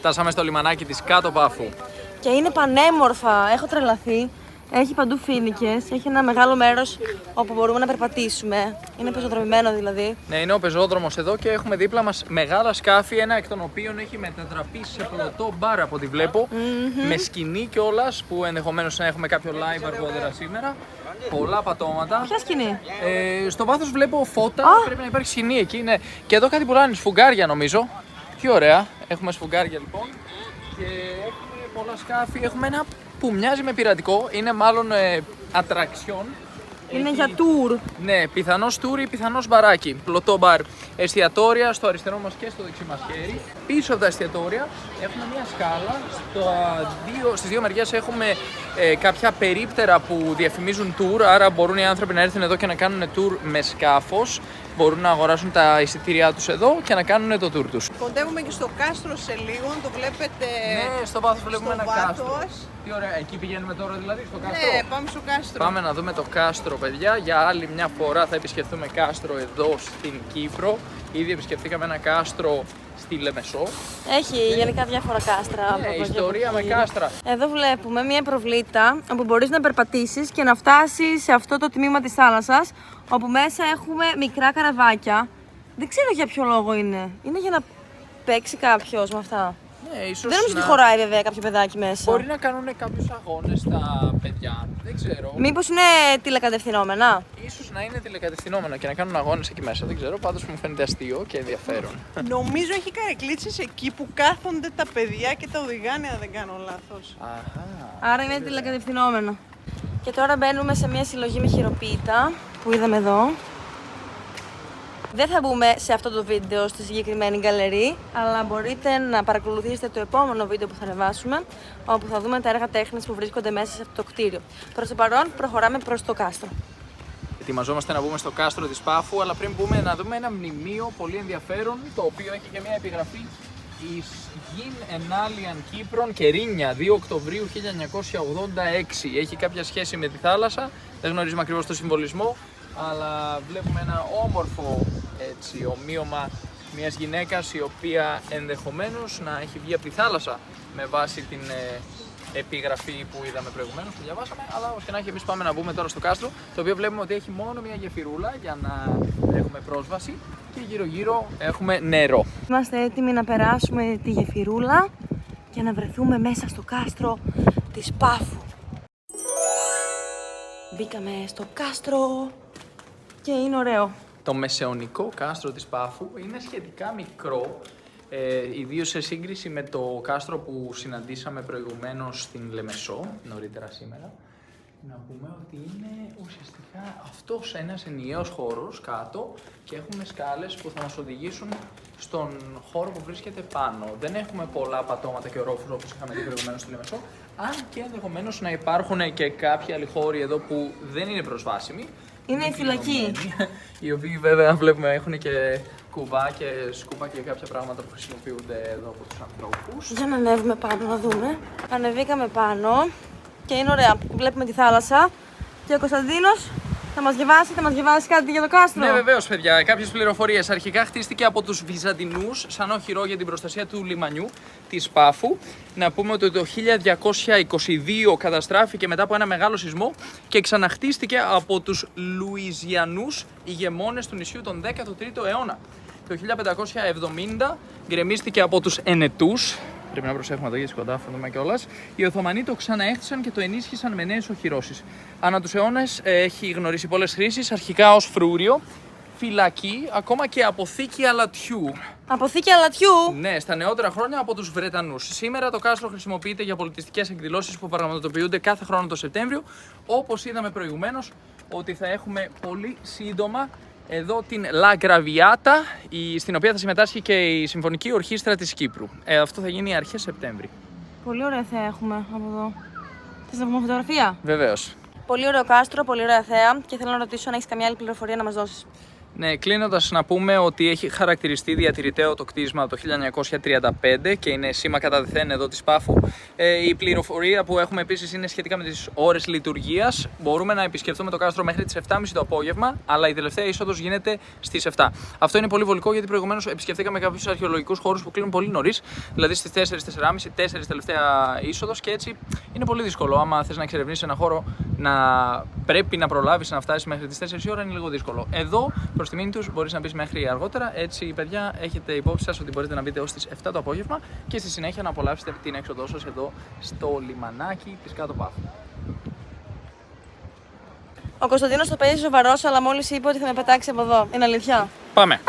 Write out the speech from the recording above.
Φτάσαμε στο λιμανάκι της Κάτω Πάφου. Και είναι πανέμορφα, έχω τρελαθεί. Έχει παντού φοίνικες, έχει ένα μεγάλο μέρος όπου μπορούμε να περπατήσουμε. Είναι πεζοδρομημένο δηλαδή. Ναι, είναι ο πεζόδρομος εδώ και έχουμε δίπλα μας μεγάλα σκάφη, ένα εκ των οποίων έχει μετατραπεί σε πλωτό μπαρ από ό,τι βλέπω. Με σκηνή κιόλας, που ενδεχομένως να έχουμε κάποιο live αργότερα σήμερα. Πολλά πατώματα. Ποια σκηνή? Στο βάθος βλέπω φώτα, πρέπει να υπάρχει σκηνή εκεί. Ναι. Και εδώ κάτι πουλάνε, σφουγγάρια νομίζω. Τι ωραία, έχουμε σφουγγάρια λοιπόν. Και έχουμε πολλά σκάφη, έχουμε ένα που μοιάζει με πειρατικό, είναι μάλλον ατραξιόν. Είναι για tour. Ναι, πιθανώς tour ή πιθανώς μπαράκι. Πλωτό μπαρ. Εστιατόρια στο αριστερό μας και στο δεξί μας χέρι. Πίσω από τα εστιατόρια έχουμε μια σκάλα. Στις δύο μεριές έχουμε κάποια περίπτερα που διαφημίζουν tour. Άρα μπορούν οι άνθρωποι να έρθουν εδώ και να κάνουν tour με σκάφος. Μπορούν να αγοράσουν τα εισιτήριά τους εδώ και να κάνουν το tour τους. Κοντεύουμε και στο κάστρο σε λίγο, το βλέπετε. Ναι, στο βάθος βλέπουμε ένα βάθος. κάστρο. Τι ωραία, εκεί πηγαίνουμε τώρα δηλαδή, στο κάστρο. Ναι, πάμε στο κάστρο. Πάμε να δούμε το κάστρο, παιδιά. Για άλλη μια φορά θα επισκεφθούμε κάστρο εδώ στην Κύπρο. Ήδη επισκεφθήκαμε ένα κάστρο στη Λεμεσό. Έχει γενικά διάφορα κάστρα. Ναι, ιστορία με κάστρα. Εδώ βλέπουμε μια προβλήτα όπου μπορείς να περπατήσεις και να φτάσεις σε αυτό το τμήμα της θάλασσας, όπου μέσα έχουμε μικρά καραβάκια. Δεν ξέρω για ποιο λόγο είναι. Είναι για να παίξει κάποιος με αυτά. Ναι, ίσως Δεν νομίζω ότι χωράει βέβαια κάποιο παιδάκι μέσα. Μπορεί να κάνουν κάποιους αγώνες στα παιδιά. Δεν ξέρω. Μήπως είναι τηλεκατευθυνόμενα. Ίσως να είναι τηλεκατευθυνόμενο και να κάνουν αγώνες εκεί μέσα. Δεν ξέρω. Πάντως μου φαίνεται αστείο και ενδιαφέρον. Νομίζω έχει καρεκλίτσες εκεί που κάθονται τα παιδιά και τα οδηγάνε, αν δεν κάνω λάθος. Άρα είναι τηλεκατευθυνόμενο. Και τώρα μπαίνουμε σε μια συλλογή με χειροποίητα που είδαμε εδώ. Δεν θα μπούμε σε αυτό το βίντεο στη συγκεκριμένη γκαλερί, αλλά μπορείτε να παρακολουθήσετε το επόμενο βίντεο που θα ανεβάσουμε, όπου θα δούμε τα έργα τέχνης που βρίσκονται μέσα σε αυτό το κτίριο. Προς το παρόν προχωράμε προς το κάστρο. Ετοιμαζόμαστε να μπούμε στο κάστρο της Πάφου, αλλά πριν μπούμε να δούμε ένα μνημείο πολύ ενδιαφέρον, το οποίο έχει και μια επιγραφή εις Γιν Ενάλιαν Κύπρον Κερίνια, 2 Οκτωβρίου 1986. Έχει κάποια σχέση με τη θάλασσα, δεν γνωρίζουμε ακριβώς το συμβολισμό, αλλά βλέπουμε ένα όμορφο έτσι, ομοίωμα μιας γυναίκας η οποία ενδεχομένως να έχει βγει από τη θάλασσα με βάση την επιγραφή που είδαμε προηγουμένως, που διαβάσαμε. Αλλά όπως και να έχει, εμείς πάμε να μπούμε τώρα στο κάστρο, το οποίο βλέπουμε ότι έχει μόνο μια γεφυρούλα για να έχουμε πρόσβαση και γύρω γύρω έχουμε νερό. Είμαστε έτοιμοι να περάσουμε τη γεφυρούλα και να βρεθούμε μέσα στο κάστρο της Πάφου. Μπήκαμε στο κάστρο και είναι ωραίο. Το μεσαιωνικό κάστρο της Πάφου είναι σχετικά μικρό, ιδίως σε σύγκριση με το κάστρο που συναντήσαμε προηγουμένως στην Λεμεσό, νωρίτερα σήμερα. Να πούμε ότι είναι ουσιαστικά αυτός ένας ενιαίος χώρος κάτω και έχουμε σκάλες που θα μας οδηγήσουν στον χώρο που βρίσκεται πάνω. Δεν έχουμε πολλά πατώματα και ορόφους όπως είχαμε δει προηγουμένως στη Λεμεσό, αν και ενδεχομένως να υπάρχουν και κάποιοι άλλοι χώροι εδώ που δεν είναι προσβάσιμοι. Είναι η φυλακή. Οι οποίοι βέβαια βλέπουμε έχουν και κουβά και σκούπα και κάποια πράγματα που χρησιμοποιούνται εδώ από τους ανθρώπους. Για να ανέβουμε πάνω να δούμε. Ανεβήκαμε πάνω και είναι ωραία. Βλέπουμε τη θάλασσα και ο Κωνσταντίνος θα μας διαβάσει κάτι για το κάστρο. Ναι, βεβαίως, παιδιά. Κάποιες πληροφορίες. Αρχικά χτίστηκε από τους Βυζαντινούς σαν όχυρο για την προστασία του λιμανιού της Πάφου. Να πούμε ότι το 1222 καταστράφηκε μετά από ένα μεγάλο σεισμό και ξαναχτίστηκε από τους Λουιζιανούς ηγεμόνες του νησιού τον 13ο αιώνα. Το 1570 γκρεμίστηκε από τους Ενετούς. Πρέπει να προσέχουμε εδώ γιατί κοντά, θα δούμε κιόλας. Οι Οθωμανοί το ξαναέχτισαν και το ενίσχυσαν με νέες οχυρώσεις. Ανά τους αιώνες έχει γνωρίσει πολλές χρήσεις, αρχικά ως φρούριο, φυλακή, ακόμα και αποθήκη αλατιού. Αποθήκη αλατιού! Ναι, στα νεότερα χρόνια από τους Βρετανούς. Σήμερα το κάστρο χρησιμοποιείται για πολιτιστικές εκδηλώσεις που πραγματοποιούνται κάθε χρόνο το Σεπτέμβριο. Όπως είδαμε προηγουμένως, ότι θα έχουμε πολύ σύντομα εδώ την La Graviata, στην οποία θα συμμετάσχει και η Συμφωνική Ορχήστρα της Κύπρου. Αυτό θα γίνει αρχές Σεπτέμβρη. Πολύ ωραία θέα έχουμε από εδώ. Θες να πούμε φωτογραφία? Βεβαίως. Πολύ ωραίο κάστρο, πολύ ωραία θέα και θέλω να ρωτήσω αν έχεις καμιά άλλη πληροφορία να μας δώσεις. Ναι, κλείνοντας να πούμε ότι έχει χαρακτηριστεί διατηρηταίο το κτίσμα το 1935 και είναι σήμα κατά δεθέν εδώ της Πάφου. Η πληροφορία που έχουμε επίσης είναι σχετικά με τις ώρες λειτουργίας. Μπορούμε να επισκεφτούμε το κάστρο μέχρι τις 7.30 το απόγευμα, αλλά η τελευταία είσοδος γίνεται στις 7. Αυτό είναι πολύ βολικό γιατί προηγουμένως επισκεφτήκαμε κάποιους αρχαιολογικούς χώρους που κλείνουν πολύ νωρίς, δηλαδή στις 4, 4.30, 4 τελευταία είσοδος και έτσι είναι πολύ δύσκολο. Άμα θες να εξερευνήσεις ένα χώρο, να πρέπει να προλάβεις να φτάσεις μέχρι τις 4 η ώρα, είναι λίγο δύσκολο. Εδώ, προς τιμήν τους, μπορείς να μπεις μέχρι αργότερα. Έτσι, παιδιά, έχετε υπόψη σας ότι μπορείτε να μπείτε ως τις 7 το απόγευμα και στη συνέχεια να απολαύσετε την έξοδό σας εδώ στο λιμανάκι της Κάτω Πάφου. Ο Κωνσταντίνος το παίζει σοβαρός, αλλά μόλις είπε ότι θα με πετάξει από εδώ. Είναι αλήθεια? Πάμε!